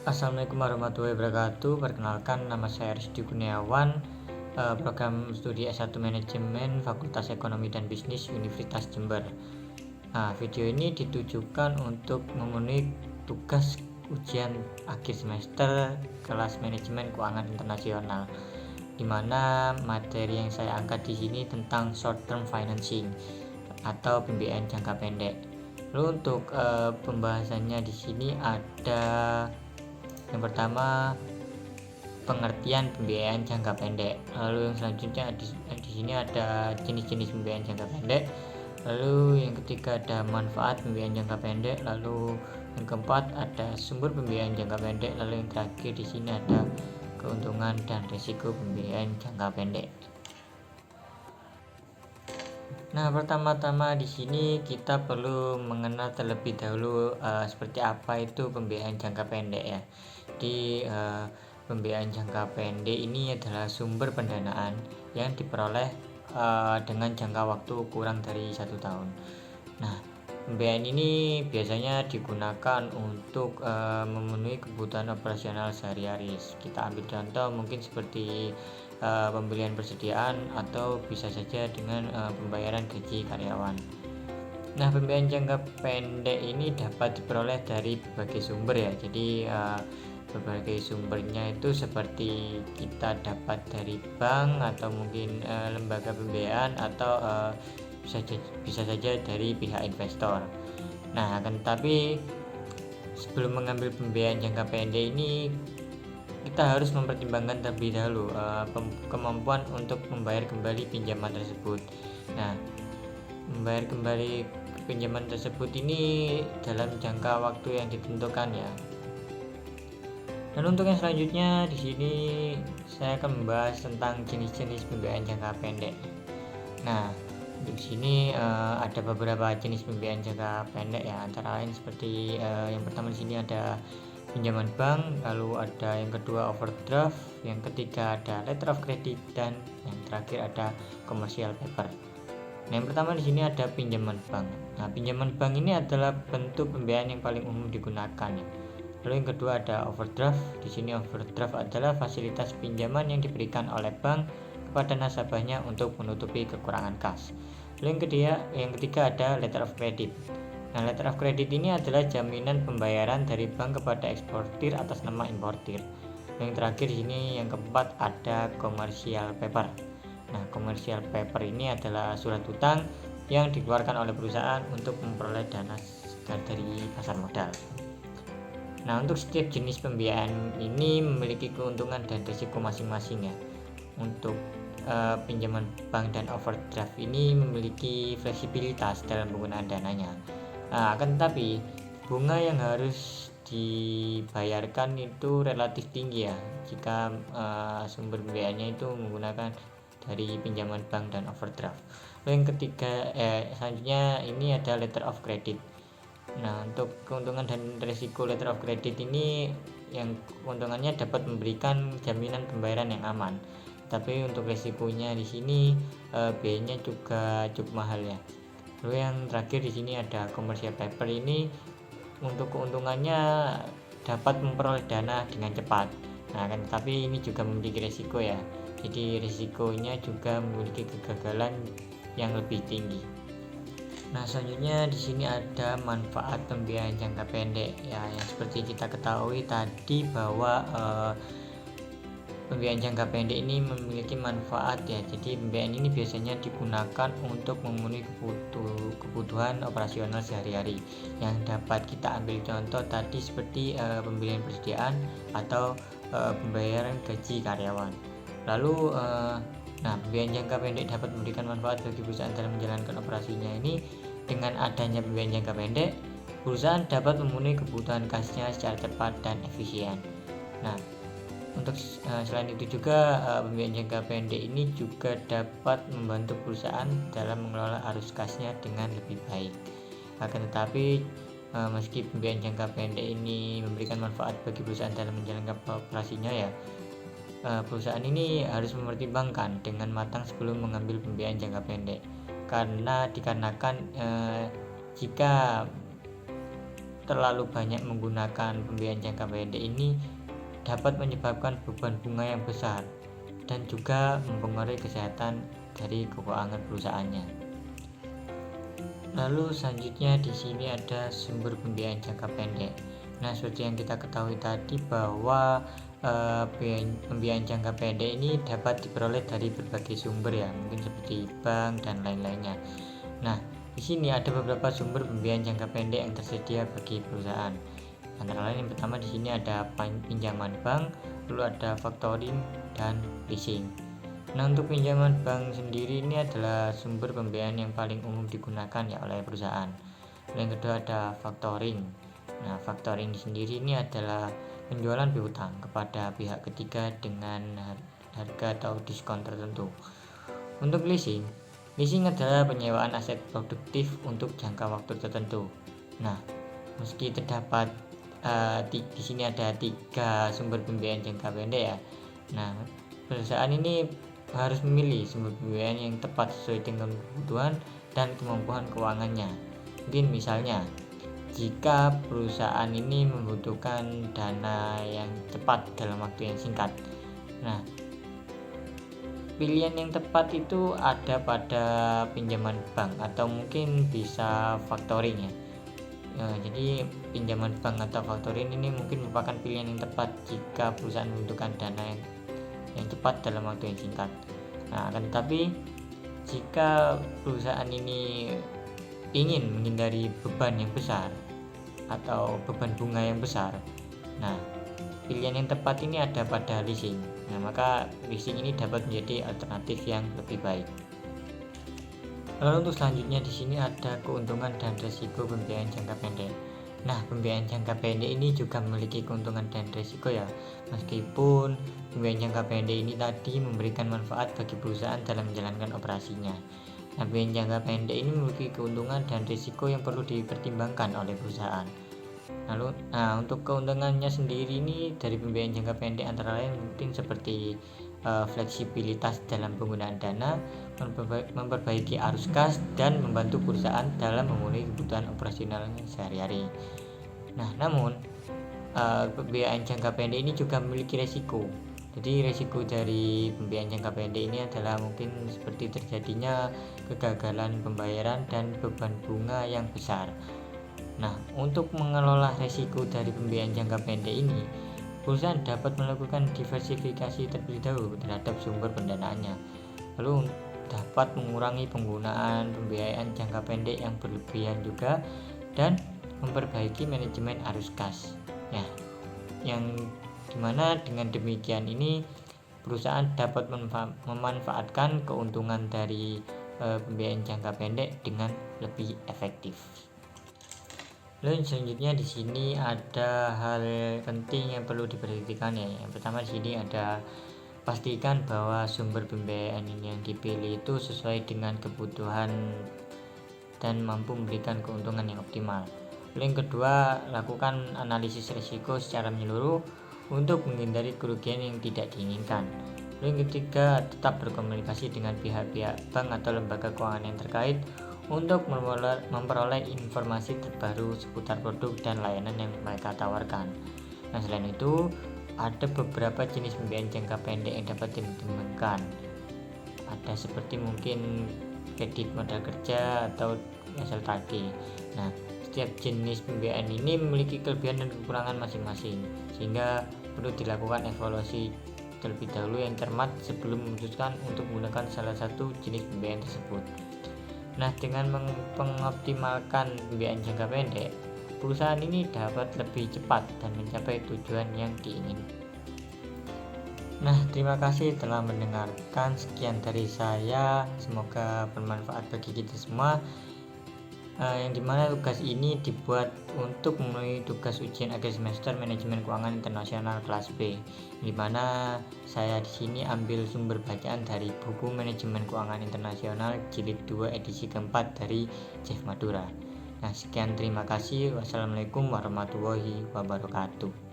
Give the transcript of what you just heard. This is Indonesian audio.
Assalamualaikum warahmatullahi wabarakatuh. Perkenalkan, nama saya Rizky Kurniawan, program studi S1 Manajemen Fakultas Ekonomi dan Bisnis Universitas Jember. Nah, video ini ditujukan untuk memenuhi tugas ujian akhir semester kelas Manajemen Keuangan Internasional, di mana materi yang saya angkat di sini tentang short term financing atau pembiayaan jangka pendek. Lalu untuk pembahasannya di sini ada yang pertama, pengertian pembiayaan jangka pendek. Lalu yang selanjutnya di sini ada jenis-jenis pembiayaan jangka pendek. Lalu yang ketiga ada manfaat pembiayaan jangka pendek. Lalu yang keempat ada sumber pembiayaan jangka pendek. Lalu yang terakhir di sini ada keuntungan dan risiko pembiayaan jangka pendek. Nah, pertama-tama di sini kita perlu mengenal terlebih dahulu seperti apa itu pembiayaan jangka pendek ya. Di pembiayaan jangka pendek ini adalah sumber pendanaan yang diperoleh dengan jangka waktu kurang dari 1 tahun. Nah, pembiayaan ini biasanya digunakan untuk memenuhi kebutuhan operasional sehari-hari. Kita ambil contoh mungkin seperti pembelian persediaan atau bisa saja dengan pembayaran gaji karyawan. Nah, pembiayaan jangka pendek ini dapat diperoleh dari berbagai sumber ya. Jadi berbagai sumbernya itu seperti kita dapat dari bank atau mungkin lembaga pembiayaan atau bisa saja dari pihak investor. Nah, akan tetapi sebelum mengambil pembiayaan jangka pendek ini kita harus mempertimbangkan terlebih dahulu kemampuan untuk membayar kembali pinjaman tersebut. Nah, membayar kembali pinjaman tersebut ini dalam jangka waktu yang ditentukan ya. Dan untuk yang selanjutnya di sini saya akan membahas tentang jenis-jenis pembiayaan jangka pendek. Nah, di sini ada beberapa jenis pembiayaan jangka pendek ya, antara lain seperti yang pertama di sini ada pinjaman bank, lalu ada yang kedua overdraft, yang ketiga ada letter of credit, dan yang terakhir ada commercial paper. Nah, yang pertama di sini ada pinjaman bank. Nah, pinjaman bank ini adalah bentuk pembiayaan yang paling umum digunakan. Lalu yang kedua ada overdraft. Di sini overdraft adalah fasilitas pinjaman yang diberikan oleh bank kepada nasabahnya untuk menutupi kekurangan kas. Lalu yang ketiga ada letter of credit. Nah, letter of credit ini adalah jaminan pembayaran dari bank kepada eksportir atas nama importir. Yang terakhir di sini yang keempat ada commercial paper. Nah, commercial paper ini adalah surat utang yang dikeluarkan oleh perusahaan untuk memperoleh dana dari pasar modal. Nah, untuk setiap jenis pembiayaan ini memiliki keuntungan dan risiko masing-masing ya. Untuk pinjaman bank dan overdraft ini memiliki fleksibilitas dalam penggunaan dananya. Nah, akan tetapi bunga yang harus dibayarkan itu relatif tinggi ya jika sumber pembiayaannya itu menggunakan dari pinjaman bank dan overdraft. Lalu yang ketiga selanjutnya ini ada letter of credit. Nah, untuk keuntungan dan risiko letter of credit ini yang keuntungannya dapat memberikan jaminan pembayaran yang aman. Tapi untuk risikonya di sini biayanya juga cukup mahal ya. Lalu yang terakhir di sini ada commercial paper. Ini untuk keuntungannya dapat memperoleh dana dengan cepat. Nah, kan tapi ini juga memiliki risiko ya. Jadi risikonya juga memiliki kegagalan yang lebih tinggi. Nah, selanjutnya di sini ada manfaat pembiayaan jangka pendek ya, yang seperti kita ketahui tadi bahwa pembiayaan jangka pendek ini memiliki manfaat ya. Jadi pembiayaan ini biasanya digunakan untuk memenuhi kebutuhan operasional sehari-hari yang dapat kita ambil contoh tadi seperti pembelian persediaan atau pembayaran gaji karyawan. Lalu pembiayaan jangka pendek dapat memberikan manfaat bagi perusahaan dalam menjalankan operasinya ini. Dengan adanya pembiayaan jangka pendek, perusahaan dapat memenuhi kebutuhan kasnya secara cepat dan efisien. Nah, untuk selain itu juga pembiayaan jangka pendek ini juga dapat membantu perusahaan dalam mengelola arus kasnya dengan lebih baik. Akan tetapi meski pembiayaan jangka pendek ini memberikan manfaat bagi perusahaan dalam menjalankan operasinya ya, perusahaan ini harus mempertimbangkan dengan matang sebelum mengambil pembiayaan jangka pendek, dikarenakan jika terlalu banyak menggunakan pembiayaan jangka pendek ini dapat menyebabkan beban bunga yang besar dan juga mempengaruhi kesehatan dari keuangan perusahaannya. Lalu selanjutnya di sini ada sumber pembiayaan jangka pendek. Nah, seperti yang kita ketahui tadi bahwa pembiayaan jangka pendek ini dapat diperoleh dari berbagai sumber ya, mungkin seperti bank dan lain-lainnya. Nah, di sini ada beberapa sumber pembiayaan jangka pendek yang tersedia bagi perusahaan. Antara lain yang pertama di sini ada pinjaman bank, lalu ada factoring dan leasing. Nah, untuk pinjaman bank sendiri ini adalah sumber pembiayaan yang paling umum digunakan ya oleh perusahaan. Lalu yang kedua ada factoring. Nah, factoring sendiri ini adalah penjualan piutang kepada pihak ketiga dengan harga atau diskon tertentu. Untuk leasing adalah penyewaan aset produktif untuk jangka waktu tertentu. Nah, meski terdapat di sini ada 3 sumber pembiayaan jangka pendek ya. Nah, perusahaan ini harus memilih sumber pembiayaan yang tepat sesuai dengan kebutuhan dan kemampuan keuangannya. Mungkin misalnya jika perusahaan ini membutuhkan dana yang cepat dalam waktu yang singkat. Nah, pilihan yang tepat itu ada pada pinjaman bank atau mungkin bisa factoring ya. Jadi pinjaman bank atau factoring ini mungkin merupakan pilihan yang tepat jika perusahaan membutuhkan dana yang cepat dalam waktu yang singkat. Nah, akan tetapi jika perusahaan ini ingin menghindari beban yang besar atau beban bunga yang besar, nah pilihan yang tepat ini ada pada leasing. Nah, maka leasing ini dapat menjadi alternatif yang lebih baik. Lalu untuk selanjutnya di sini ada keuntungan dan risiko pembiayaan jangka pendek. Nah, pembiayaan jangka pendek ini juga memiliki keuntungan dan risiko ya. Meskipun pembiayaan jangka pendek ini tadi memberikan manfaat bagi perusahaan dalam menjalankan operasinya. Nah, pembiayaan jangka pendek ini memiliki keuntungan dan risiko yang perlu dipertimbangkan oleh perusahaan. Lalu, untuk keuntungannya sendiri ini dari pembiayaan jangka pendek antara lain mungkin seperti fleksibilitas dalam penggunaan dana, memperbaiki arus kas, dan membantu perusahaan dalam memenuhi kebutuhan operasionalnya sehari-hari. Nah, namun pembiayaan jangka pendek ini juga memiliki resiko. Jadi resiko dari pembiayaan jangka pendek ini adalah mungkin seperti terjadinya kegagalan pembayaran dan beban bunga yang besar. Nah, untuk mengelola resiko dari pembiayaan jangka pendek ini, perusahaan dapat melakukan diversifikasi terlebih dahulu terhadap sumber pendanaannya, lalu dapat mengurangi penggunaan pembiayaan jangka pendek yang berlebihan juga, dan memperbaiki manajemen arus kas ya, yang dimana dengan demikian ini perusahaan dapat memanfaatkan keuntungan dari pembiayaan jangka pendek dengan lebih efektif. Lalu selanjutnya di sini ada hal penting yang perlu diperhatikan ya. Yang pertama di sini ada pastikan bahwa sumber pembiayaan ini yang dipilih itu sesuai dengan kebutuhan dan mampu memberikan keuntungan yang optimal. Lalu yang kedua, lakukan analisis risiko secara menyeluruh untuk menghindari kerugian yang tidak diinginkan. Lalu yang ketiga, tetap berkomunikasi dengan pihak-pihak bank atau lembaga keuangan yang terkait untuk memperoleh informasi terbaru seputar produk dan layanan yang mereka tawarkan. Nah, selain itu, ada beberapa jenis pembiayaan jangka pendek yang dapat dipertimbangkan. Ada seperti mungkin kredit modal kerja atau hasil tagih. Nah, setiap jenis pembiayaan ini memiliki kelebihan dan kekurangan masing-masing, sehingga perlu dilakukan evaluasi terlebih dahulu yang cermat sebelum memutuskan untuk menggunakan salah satu jenis pembiayaan tersebut. Nah, dengan mengoptimalkan pembiayaan jangka pendek, perusahaan ini dapat lebih cepat dan mencapai tujuan yang diinginkan. Nah, terima kasih telah mendengarkan. Sekian dari saya, semoga bermanfaat bagi kita semua. Yang dimana tugas ini dibuat untuk memenuhi tugas ujian akhir semester manajemen keuangan internasional kelas B, dimana saya di sini ambil sumber bacaan dari buku manajemen keuangan internasional jilid 2 edisi keempat dari Jeff Madura. Nah, sekian, terima kasih. Wassalamualaikum warahmatullahi wabarakatuh.